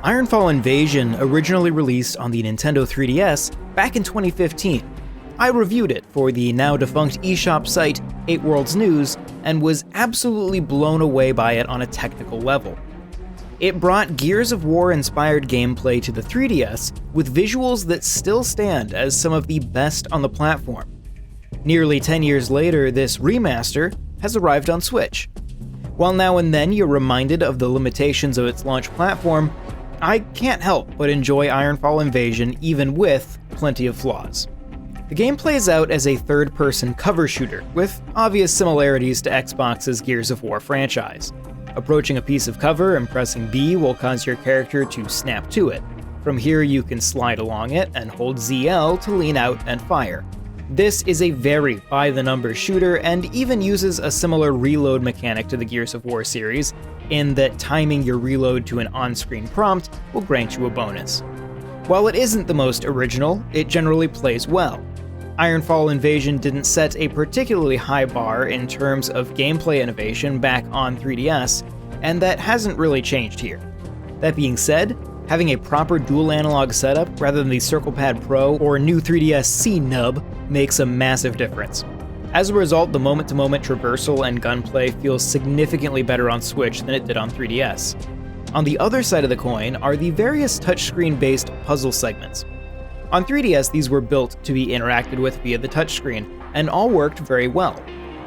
IronFall Invasion originally released on the Nintendo 3DS back in 2015. I reviewed it for the now-defunct eShop site 8 Worlds News and was absolutely blown away by it on a technical level. It brought Gears of War-inspired gameplay to the 3DS with visuals that still stand as some of the best on the platform. Nearly 10 years later, this remaster has arrived on Switch. While now and then you're reminded of the limitations of its launch platform, I can't help but enjoy IronFall Invasion even with plenty of flaws. The game plays out as a third-person cover shooter, with obvious similarities to Xbox's Gears of War franchise. Approaching a piece of cover and pressing B will cause your character to snap to it. From here you can slide along it and hold ZL to lean out and fire. This is a very by-the-numbers shooter and even uses a similar reload mechanic to the Gears of War series, in that timing your reload to an on-screen prompt will grant you a bonus. While it isn't the most original, it generally plays well. IronFall Invasion didn't set a particularly high bar in terms of gameplay innovation back on 3DS, and that hasn't really changed here. That being said, having a proper dual analog setup rather than the CirclePad Pro or new 3DS C nub makes a massive difference. As a result, the moment-to-moment traversal and gunplay feels significantly better on Switch than it did on 3DS. On the other side of the coin are the various touchscreen-based puzzle segments. On 3DS, these were built to be interacted with via the touchscreen, and all worked very well.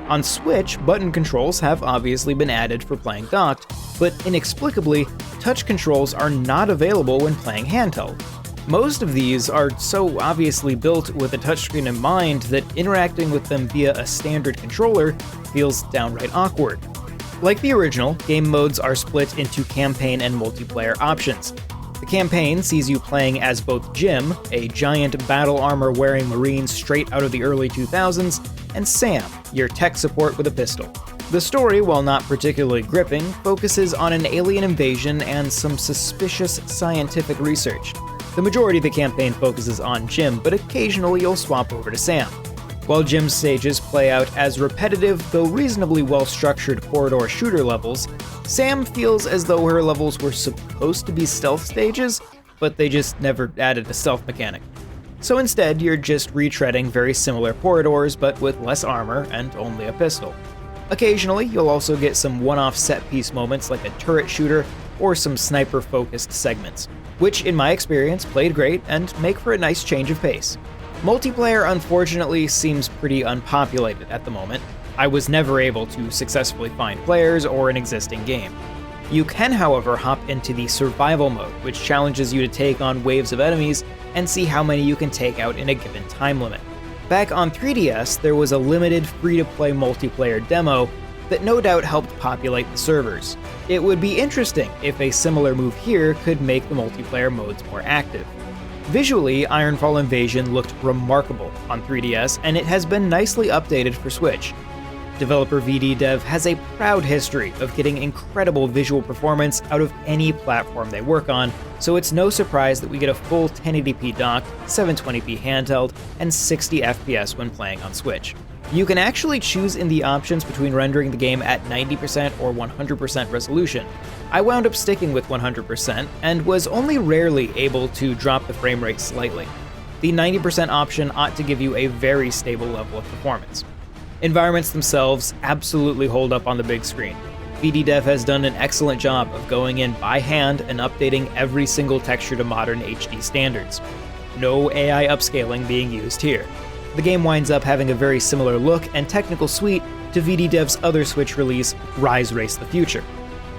On Switch, button controls have obviously been added for playing docked, but inexplicably, touch controls are not available when playing handheld. Most of these are so obviously built with a touchscreen in mind that interacting with them via a standard controller feels downright awkward. Like the original, game modes are split into campaign and multiplayer options. The campaign sees you playing as both Jim, a giant battle armor-wearing Marine straight out of the early 2000s, and Sam, your tech support with a pistol. The story, while not particularly gripping, focuses on an alien invasion and some suspicious scientific research. The majority of the campaign focuses on Jim, but occasionally you'll swap over to Sam. While Jim's stages play out as repetitive, though reasonably well-structured corridor shooter levels, Sam feels as though her levels were supposed to be stealth stages, but they just never added a stealth mechanic. So instead, you're just retreading very similar corridors, but with less armor and only a pistol. Occasionally, you'll also get some one-off set-piece moments like a turret shooter or some sniper-focused segments, which in my experience played great and make for a nice change of pace. Multiplayer unfortunately seems pretty unpopulated at the moment. I was never able to successfully find players or an existing game. You can, however, hop into the survival mode, which challenges you to take on waves of enemies and see how many you can take out in a given time limit. Back on 3DS, there was a limited free-to-play multiplayer demo that no doubt helped populate the servers. It would be interesting if a similar move here could make the multiplayer modes more active. Visually, IronFall Invasion looked remarkable on 3DS, and it has been nicely updated for Switch. Developer VD Dev has a proud history of getting incredible visual performance out of any platform they work on, so it's no surprise that we get a full 1080p docked, 720p handheld, and 60 FPS when playing on Switch. You can actually choose in the options between rendering the game at 90% or 100% resolution. I wound up sticking with 100% and was only rarely able to drop the frame rate slightly. The 90% option ought to give you a very stable level of performance. Environments themselves absolutely hold up on the big screen. VD Dev has done an excellent job of going in by hand and updating every single texture to modern HD standards. No AI upscaling being used here. The game winds up having a very similar look and technical suite to VD Dev's other Switch release, Rise Race the Future.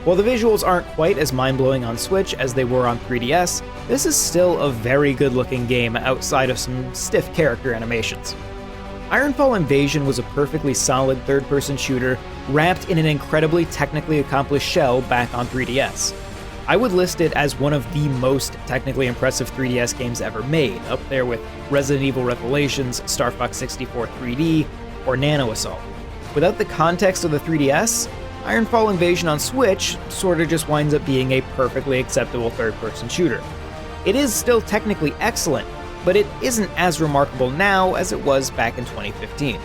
While the visuals aren't quite as mind-blowing on Switch as they were on 3DS, this is still a very good-looking game outside of some stiff character animations. IronFall Invasion was a perfectly solid third-person shooter wrapped in an incredibly technically accomplished shell back on 3DS. I would list it as one of the most technically impressive 3DS games ever made, up there with Resident Evil Revelations, Star Fox 64 3D, or Nano Assault. Without the context of the 3DS, IronFall Invasion on Switch sorta just winds up being a perfectly acceptable third-person shooter. It is still technically excellent, but it isn't as remarkable now as it was back in 2015.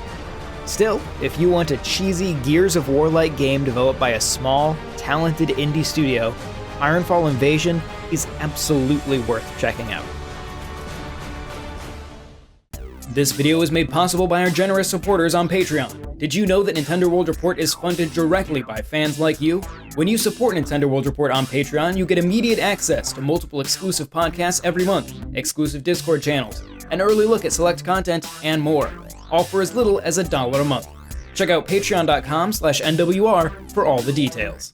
Still, if you want a cheesy Gears of War-like game developed by a small, talented indie studio, IronFall Invasion is absolutely worth checking out. This video is made possible by our generous supporters on Patreon. Did you know that Nintendo World Report is funded directly by fans like you? When you support Nintendo World Report on Patreon, you get immediate access to multiple exclusive podcasts every month, exclusive Discord channels, an early look at select content, and more, all for as little as $1 a month. Check out patreon.com/NWR for all the details.